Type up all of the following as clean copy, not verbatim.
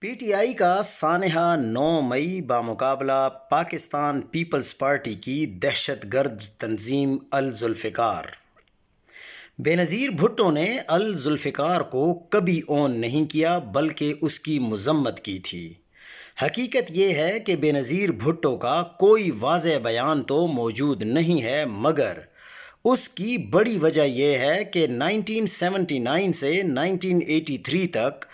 P T I کا سانحہ 9 مئی بامقابلہ Pakistan Peoples party کی دہشت گرد تنظیم الذوالفقار۔ بینظیر بھٹو نے الذوالفقار کو کبھی اون نہیں کیا بلکہ اس کی مذمت کی تھی۔ حقیقت یہ ہے کہ بینظیر بھٹو کا کوئی واضح بیان تو موجود نہیں ہے، مگر اس کی بڑی وجہ یہ ہے کہ 1979 سے 1983 تک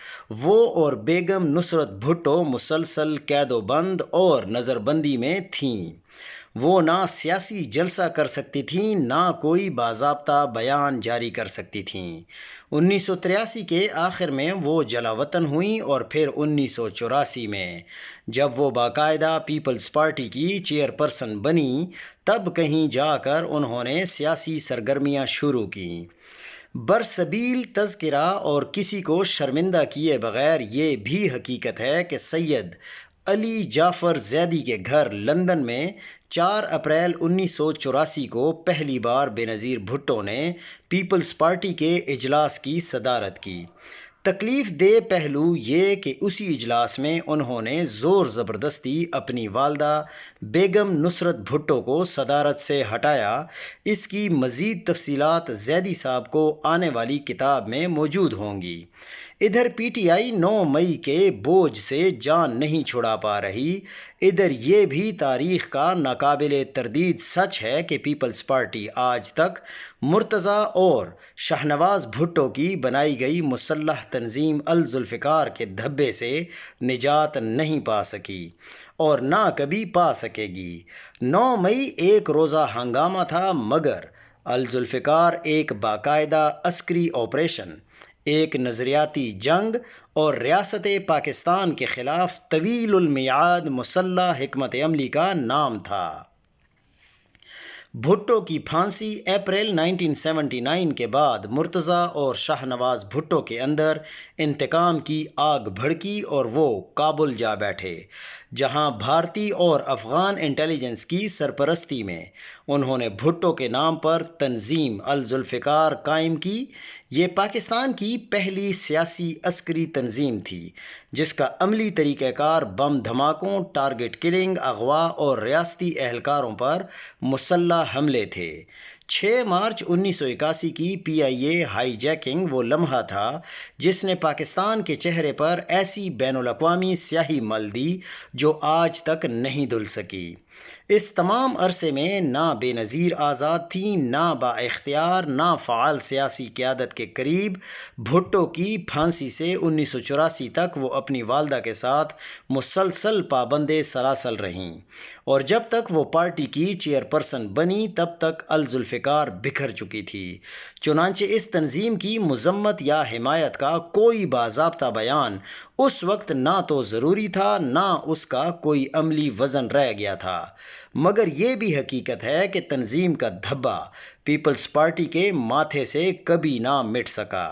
وہ اور بیگم نصرت بھٹو مسلسل قید و بند اور نظر بندی میں تھیں۔ وہ نہ سیاسی جلسہ کر سکتی تھیں، نہ کوئی باضابطہ بیان جاری کر سکتی تھیں۔ 1983 کے آخر میں وہ جلا وطن ہوئیں اور پھر 1984 میں جب وہ باقاعدہ پیپلز پارٹی کی چیئرپرسن بنیں، تب کہیں جا کر انہوں نے سیاسی سرگرمیاں شروع کیں۔ برسبیل تذکرہ اور کسی کو شرمندہ کیے بغیر یہ بھی حقیقت ہے کہ سید علی جعفر زیدی کے گھر لندن میں 4 اپریل 1984 کو پہلی بار بینظیر بھٹو نے پیپلز پارٹی کے اجلاس کی صدارت کی۔ تکلیف دہ پہلو یہ کہ اسی اجلاس میں انہوں نے زور زبردستی اپنی والدہ بیگم نصرت بھٹو کو صدارت سے ہٹایا۔ اس کی مزید تفصیلات زیدی صاحب کو آنے والی کتاب میں موجود ہوں گی۔ ادھر پی ٹی آئی 9 مئی کے بوجھ سے جان نہیں چھڑا پا رہی، ادھر یہ بھی تاریخ کا ناقابل تردید سچ ہے کہ پیپلز پارٹی آج تک مرتضیٰ اور شاہنواز بھٹو کی بنائی گئی مسلح تنظیم الذوالفقار کے دھبے سے نجات نہیں پا سکی اور نہ کبھی پا سکے گی۔ 9 مئی ایک روزہ ہنگامہ تھا، مگر الذوالفقار ایک باقاعدہ عسکری آپریشن، ایک نظریاتی جنگ اور ریاست پاکستان کے خلاف طویل المیعاد مسلح حکمت عملی کا نام تھا۔ بھٹو کی پھانسی اپریل 1979 کے بعد مرتضیٰ اور شاہنواز بھٹو کے اندر انتقام کی آگ بھڑکی اور وہ کابل جا بیٹھے، جہاں بھارتی اور افغان انٹیلیجنس کی سرپرستی میں انہوں نے بھٹو کے نام پر تنظیم الذوالفقار قائم کی۔ یہ پاکستان کی پہلی سیاسی عسکری تنظیم تھی جس کا عملی طریقہ کار بم دھماکوں، ٹارگٹ کلنگ، اغوا اور ریاستی اہلکاروں پر مسلح حملے تھے۔ 6 مارچ 1981 کی پی آئی اے ہائی جیکنگ وہ لمحہ تھا جس نے پاکستان کے چہرے پر ایسی بین الاقوامی سیاہی مل دی جو آج تک نہیں دھل سکی۔ اس تمام عرصے میں نہ بے نظیر آزاد تھی، نہ با اختیار، نہ فعال سیاسی قیادت کے قریب۔ بھٹو کی پھانسی سے 1984 تک وہ اپنی والدہ کے ساتھ مسلسل پابند سلاسل رہیں، اور جب تک وہ پارٹی کی چیئرپرسن بنی تب تک الذوالفقار بکھر چکی تھی۔ چنانچہ اس تنظیم کی مذمت یا حمایت کا کوئی باضابطہ بیان اس وقت نہ تو ضروری تھا، نہ اس کا کوئی عملی وزن رہ گیا تھا، مگر یہ بھی حقیقت ہے کہ تنظیم کا دھبا پیپلز پارٹی کے ماتھے سے کبھی نہ مٹ سکا۔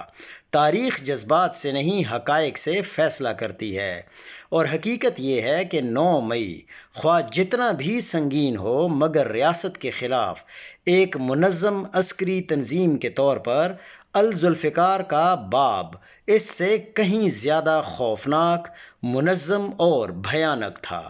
تاریخ جذبات سے نہیں، حقائق سے فیصلہ کرتی ہے، اور حقیقت یہ ہے کہ 9 مئی خواہ جتنا بھی سنگین ہو، مگر ریاست کے خلاف ایک منظم عسکری تنظیم کے طور پر الذوالفقار کا باب اس سے کہیں زیادہ خوفناک، منظم اور بھیانک تھا۔